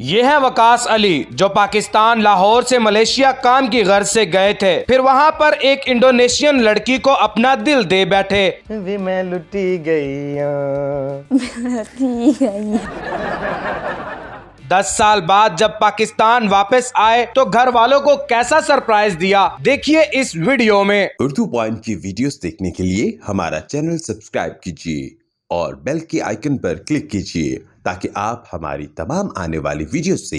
ये है वकास अली जो पाकिस्तान लाहौर से मलेशिया काम की गर्ज से गए थे। फिर वहाँ पर एक इंडोनेशियन लड़की को अपना दिल दे बैठे। वे मैं लुटी गई 10 साल बाद जब पाकिस्तान वापस आए तो घर वालों को कैसा सरप्राइज दिया, देखिए इस वीडियो में। उर्दू पॉइंट की वीडियोस देखने के लिए हमारा चैनल सब्सक्राइब कीजिए और बेल के आइकन पर क्लिक कीजिए ताकि आप हमारी तमाम आने वाली वीडियो से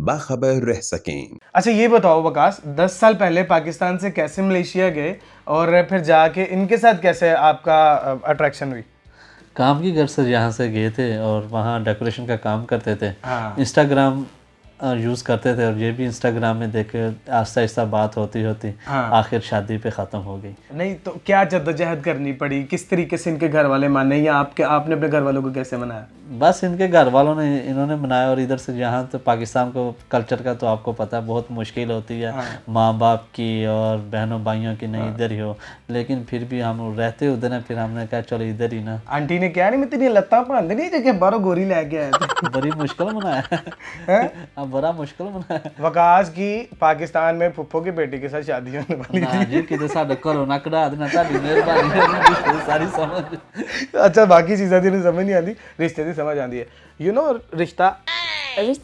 बाखबर रह सकें। अच्छा ये बताओ वकास, 10 साल पहले पाकिस्तान से कैसे मलेशिया गए और फिर जाके इनके साथ कैसे आपका अट्रैक्शन हुई? काम की घर से यहाँ से गए थे और वहाँ डेकोरेशन का काम करते थे। हाँ। इंस्टाग्राम यूज़ करते थे और ये भी इंस्टाग्राम में देखे आहिस्ता आहिस्ता बात होती होती हाँ। आखिर शादी पे ख़त्म हो गई। नहीं तो क्या जद्दोजहद करनी पड़ी, किस तरीके से इनके घर वाले माने या आपने अपने घर वालों को कैसे मनाया? बस इनके घर वालों ने इन्होंने मनाया और इधर से यहाँ तो पाकिस्तान को कल्चर का तो आपको पता है बहुत मुश्किल होती है। हाँ। माँ बाप की और बहनों भाइयों की नहीं इधर ही हो, लेकिन फिर भी हम रहते उधर हैं। फिर हमने कहा चलो इधर ही ना। आंटी ने क्या नहीं मैं तेरी लत्ता पांद नहीं जगह बारो गोरी लेके आए थे। बड़ी मुश्किल मनाया है? अब बड़ा मुश्किल मनाया। वकास की पाकिस्तान में फुफ्फो की बेटी के साथ शादी होने वाली ना जी किते साडे घरों ना कढ़ा देना ताड़ी मेहरबानी सारी समझ। अच्छा बाकी चीज़ें दी समझ नहीं आती, रिश्ते दी समझ आती है। यू नो रिश्ता yes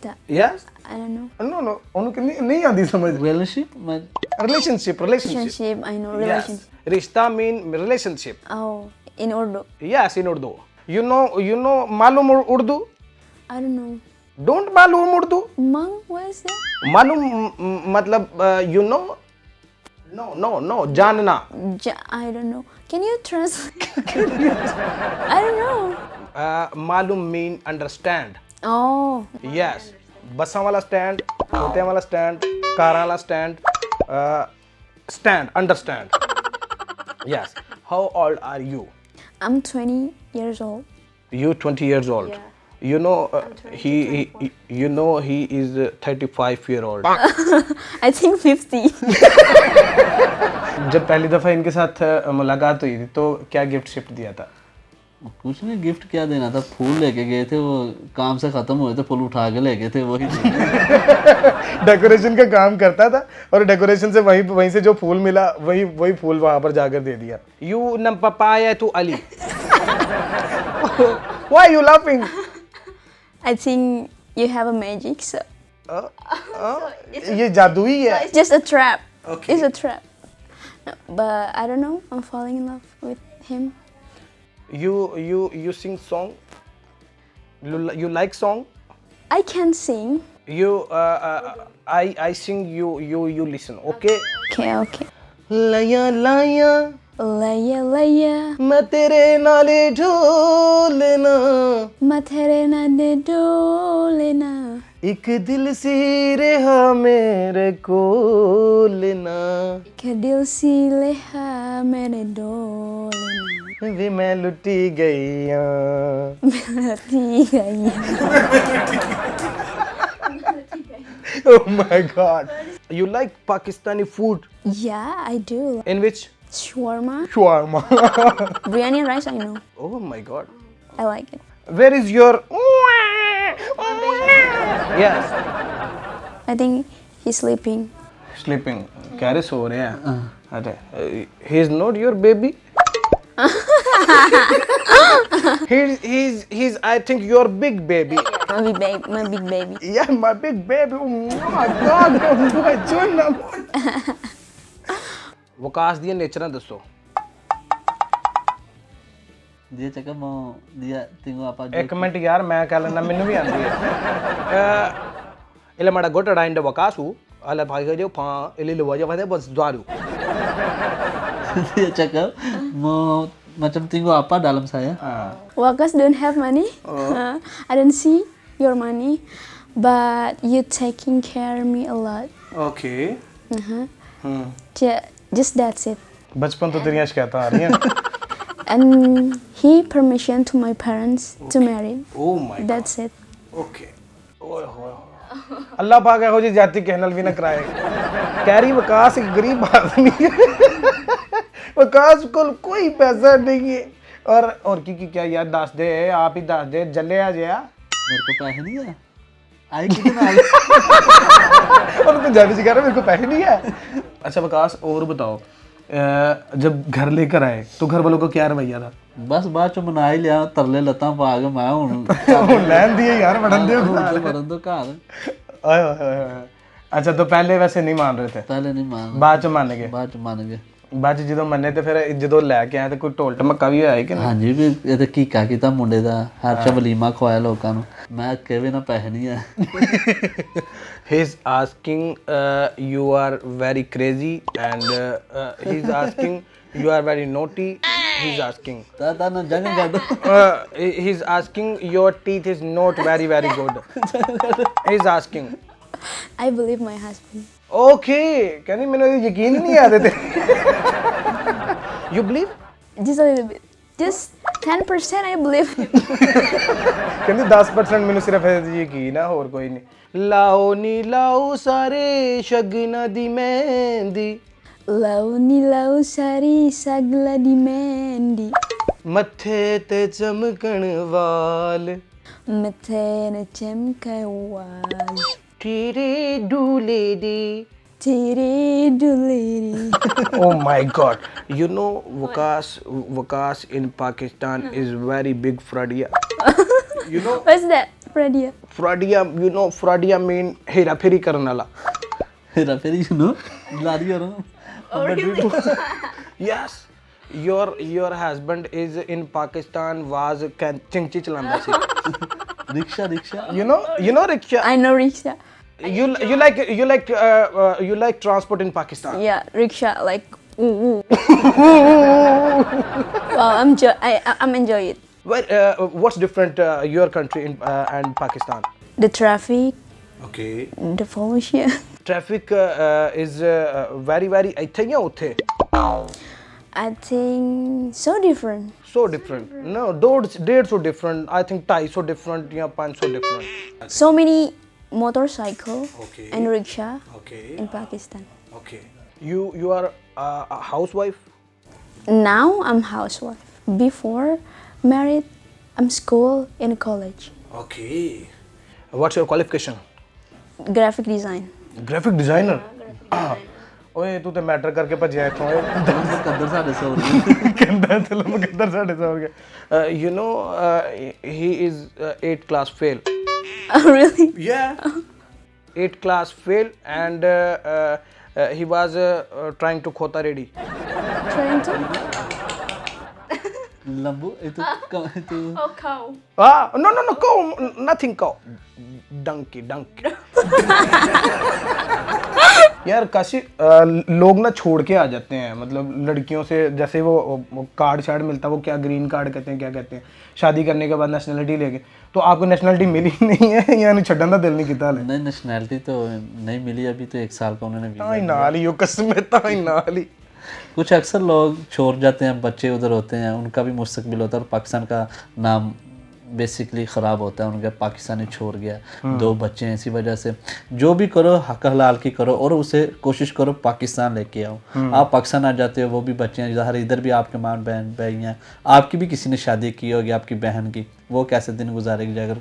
I don't know. No उनको नहीं आती समझ। Relationship Relationship, I know, relationship. रिश्ता mean relationship. Oh, in Urdu. Yes in Urdu. You know मालूम Urdu? I don't know. Don't मालूम Urdu? Mang, what is that? मालूम मतलब यू नो नो जानना। I don't know. Can you translate? I don't know. मालूम mean understand. Oh. Yes बसा वाला stand, कुत्ते वाला स्टैंड, कारा वाला stand, stand understand. Yes how old are you? I'm 20 years old. You 20 years old. Yeah. You know he is 35-year-old. I think 50. जब पहली दफा इनके साथ मुलाकात हुई थी तो क्या गिफ्ट शिफ्ट दिया था? कुछ नहीं, गिफ्ट क्या देना था, फूल लेके गए थे। वो काम से खत्म हुए थे, फूल उठा के ले गए थे, वही डेकोरेशन का काम करता था और डेकोरेशन से वहीं से जो फूल मिला वही फूल वहां पर जाकर दे दिया। You name papaya to Ali. Why you laughing? I think you have a magic, so ये जादुई है। it's just a trap. Okay. It's a trap. No, but I don't know. I'm falling in love with him. You sing song? You like song? I can sing. You I sing you listen, okay? Okay. लाया लाया Laya laya, मैं तेरे नाले ढोलना, matere na de dolena. एक दिल सी रहा मेरे को लेना। Kedil si leha mere dolena. वे मैं लुटी गई Berarti gaya. Oh my God. You like Pakistani food? Yeah, I do. In which? Shawarma, Shawarma. biryani rice. I know. Oh my God. I like it. Where is your? Yes. I think he's sleeping. Sleeping. कह रहे सो रहे हैं। अरे, he is not your baby. he's I think your big baby. My big baby. My big baby. Yeah, my big baby. Oh my God, my chunna. Waqas दिया nature दसो। दिया चक्कर मो दिया तिंगो आपा एक मिनट यार मैं कह लेना मैनू भी आंदी है। इले माड़ा गोटड़ा इंड वकासु अले भाई जो फा इले लवा जो बस द्वारू। दिया चक्कर मो macam tiंगो आपा dalam saya. Wakas don't have money. I don't see your money, but you taking care of me a lot. Okay. Just that's it. बचपन तो तेरी शिकायतां आ रही हैं। And he permission to my parents to marry. Oh my God. That's it. Okay. ओए होए अल्लाह पाक हो जी जाति कहनल भी ना कराए। कह रही वकास एक गरीब आदमी है। वकास को कोई पैसा नहीं है और की क्या यार दस दे आप ही दस दे जले आ जाया। मेरे को पैसे नहीं है। आई कितना और पंजाबी से कह रहा है मेरे को पैसे नहीं है। अच्छा वकास और बताओ, जब घर लेकर आए तो घर वालों का क्या रवैया था? बस बाद च मना ही लिया, तरले लत्तां पा के मैं हुन लैन दिए यार वड़न दियो वरन दो घर। ओए ओए ओए। अच्छा तो पहले वैसे नहीं मान रहे थे, पहले नहीं मान, बाद च मान गए? बाद च मान गए। बाद च ਜਦੋਂ ਮੰਨੇ ਤੇ ਫਿਰ ਜਦੋਂ ਲੈ ਕੇ ਆਏ ਤੇ ਕੋਈ ਢੋਲ ਢਮੱਕਾ ਵੀ ਹੋਇਆ ਕਿ ਨਹੀਂ? ਹਾਂਜੀ ਵੀ ਇਹ ਤੇ ਕੀਕਾ ਕੀਤਾ ਮੁੰਡੇ ਦਾ, ਹਰ ਚ ਵਲੀਮਾ ਖਵਾਇਆ ਲੋਕਾਂ ਨੂੰ। ਮੈਂ ਕਿਵੇਂ ਨਾ ਪੈਸੇ ਨਹੀਂ ਆ। He is asking you are very crazy and he is asking you are very naughty. He is asking ਤਾਂ ਨਾ ਜੰਗ ਗੱਡ। he is asking your teeth is not very very good. He is asking I believe my husband. okay ਕਹਿੰਦੀ ਮੈਨੂੰ ਇਹ ਯਕੀਨ ਹੀ ਨਹੀਂ ਆਦੇ ਤੇ you believe? Just a little bit. Just 10% I believe him. ਕਹਿੰਦੀ 10% ਮੈਨੂੰ ਸਿਰਫ ਯਕੀਨ ਆ, ਹੋਰ ਕੋਈ ਨਹੀਂ। ਲਾਓ ਨੀ ਲਾਓ ਸਾਰੇ ਸ਼ਗਨਾਂ ਦੀ ਮਹਿੰਦੀ, Lau ni lau sari sagla di mendi. ਮੱਥੇ ਤੇ ਚਮਕਣ ਵਾਲ, Metene chemkai wal. ਤੇਰੇ ਡੂਲੇ ਦੀ। Tiri duliri. Oh my god, you know Waqas in Pakistan is very big fraudia. You know What's that? Fradia. fraudia, you know fraudia mean hera pheri karan wala. Hera फेरी सुनो लारी हो रहा। Yes, your husband is in Pakistan was chingchi chalanda si. Rickshaw rickshaw You know rickshaw. I know rickshaw. You like transport in Pakistan. Yeah, rickshaw like ooh, ooh. Wow, I'm enjoy it. What's different your country and Pakistan? The traffic, Okay. the pollution. Traffic is very very ਇੱਥੇ ਜਾਂ ਉੱਥੇ? I think so different. So different. No, 150 different. I think 250 different या 500 different. So many motorcycle Okay. and rickshaw Okay. in Pakistan. Okay. You are a housewife? Now I'm housewife. Before married, I'm school and college. Okay. What's your qualification? Graphic design. Graphic designer. ਓਏ ਤੂੰ ਤੇ matter ਕਰਕੇ ਭੱਜਿਆ ਇੱਥੋਂ ਓਏ। मुकद्दर साढ़े 100 रुपये। ਕਹਿੰਦਾ ਚਲੋ ਮੁਕੱਦਰ ਸਾਡੇ ਸੌ ਗਿਆ। You know he is 8th class fail. Really? Yeah. 8th class fail and he was trying to khota ready. Trying to. Lambu itu Oh, cow. No, cow, nothing cow. Donkey. यार काशी लोग ना छोड़ के आ जाते हैं, मतलब लड़कियों से, जैसे वो कार्ड शार्ड मिलता है, वो क्या ग्रीन कार्ड कहते हैं, क्या कहते हैं, शादी करने के बाद नेशनलिटी लेके। तो आपको नेशनलिटी मिली नहीं है या नहीं छड्डन दा दिल नहीं किता? नहीं नेशनैलिटी तो नहीं मिली अभी, तो 1 साल का उन्होंने वीज़ा ताई नाल ही, कसम है ताई नाल ही। कुछ अक्सर लोग छोड़ जाते हैं, बच्चे उधर होते हैं, उनका भी मुस्तकबिल होता है और पाकिस्तान का नाम बेसिकली ख़राब होता है। उनका पाकिस्तानी छोड़ गया, 2 बच्चे हैं, इसी वजह से जो भी करो हक हलाल की करो और उसे कोशिश करो पाकिस्तान लेके आओ। आप पाकिस्तान आ जाते हो, वो भी बच्चे हैं ज़ाहिर, इधर भी आपके माँ बहन भाई हैं, आपकी भी किसी ने शादी की होगी आपकी बहन की, वो कैसे दिन गुजारेगी अगर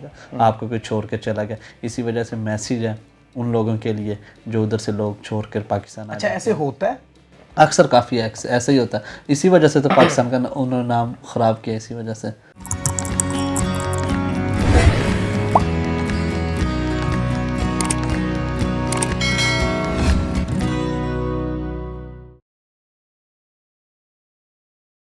आपको कोई छोड़ के चला गया। इसी वजह से मैसेज है उन लोगों के लिए जो उधर से लोग छोड़ कर पाकिस्तान। अच्छा ऐसे होता है अक्सर, काफ़ी ऐसा ही होता है। इसी वजह से तो पाकिस्तान का उन्होंने नाम ख़राब किया, इसी वजह से।